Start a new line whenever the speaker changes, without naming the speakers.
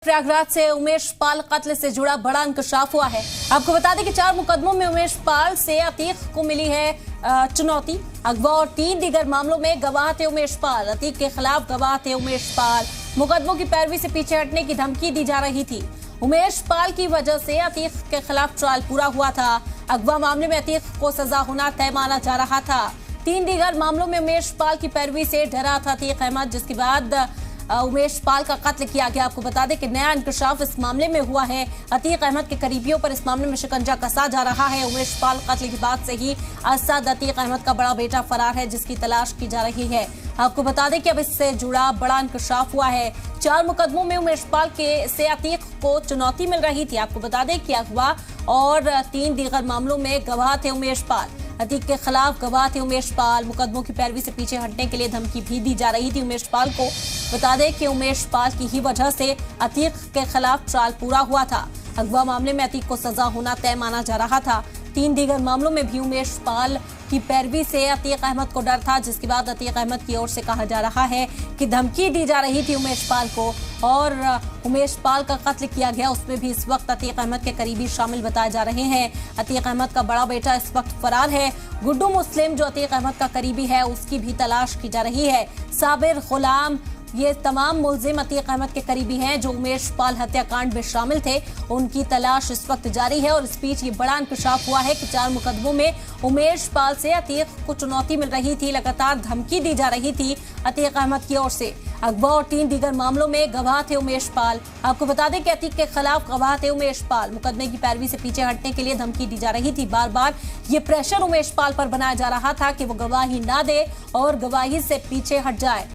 प्रयागराज से उमेश पाल कत्ल से जुड़ा बड़ा इंकशाफ हुआ है। आपको बता दें कि 4 मुकदमों में उमेश पाल से अतीक को मिली है चुनौती। अगवा और 3 दीगर मामलों में गवाह थे उमेश पाल। अतीक के खिलाफ गवाह थे उमेश पाल। मुकदमों की पैरवी से पीछे हटने की धमकी दी जा रही थी। उमेश पाल की वजह से अतीक के खिलाफ ट्रायल पूरा हुआ था। अगवा मामले में अतीक को सजा होना तय माना जा रहा था। 3 दीगर मामलों में उमेश पाल की पैरवी से डरा था अतीक अहमद, जिसके बाद उमेश पाल का कत्ल किया गया। आपको बता दें कि नया इंकशाफ इस मामले में हुआ है। अतीक अहमद के करीबियों पर इस मामले में शिकंजा कसा जा रहा है। उमेश पाल कत्ल के बाद से ही असद अतीक अहमद का बड़ा बेटा फरार है, जिसकी तलाश की जा रही है। आपको बता दें कि अब इससे जुड़ा बड़ा इंकशाफ हुआ है। 4 मुकदमों में उमेश पाल के से अतीक को चुनौती मिल रही थी। आपको बता दें कि अगवा और 3 दीगर मामलों में गवाह थे उमेश पाल। अतीक के खिलाफ गवाह थे उमेश पाल। मुकदमों की पैरवी से पीछे हटने के लिए धमकी भी दी जा रही थी उमेश पाल को। बता दें कि उमेश पाल की ही वजह से अतीक के खिलाफ ट्रायल पूरा हुआ था। अगवा मामले में अतीक को सजा होना तय माना जा रहा था। 3 दीगर मामलों में भी उमेश पाल की पैरवी से अतीक अहमद को डर था, जिसके बाद अतीक अहमद की ओर से कहा जा रहा है कि धमकी दी जा रही थी उमेश पाल को और उमेश पाल का कत्ल किया गया। उसमें भी इस वक्त अतीक अहमद के करीबी शामिल बताए जा रहे हैं। अतीक अहमद का बड़ा बेटा इस वक्त फरार है। गुड्डू मुस्लिम जो अतीक अहमद का करीबी है, उसकी भी तलाश की जा रही है। साबिर, गुलाम, ये तमाम मुलजिम अतीक अहमद के करीबी हैं जो उमेश पाल हत्याकांड में शामिल थे। उनकी तलाश इस वक्त जारी है और इस बीच ये बड़ा इंकशाफ हुआ है कि 4 मुकदमों में उमेश पाल से अतीक को चुनौती मिल रही थी। लगातार धमकी दी जा रही थी अतीक अहमद की ओर से। अगवा और 3 दीगर मामलों में गवाह थे उमेश पाल। आपको बता दें कि अतीक के खिलाफ गवाह थे उमेश पाल। मुकदमे की पैरवी से पीछे हटने के लिए धमकी दी जा रही थी। बार बार ये प्रेशर उमेश पाल पर बनाया जा रहा था कि वो गवाही ना दे और गवाही से पीछे हट जाए।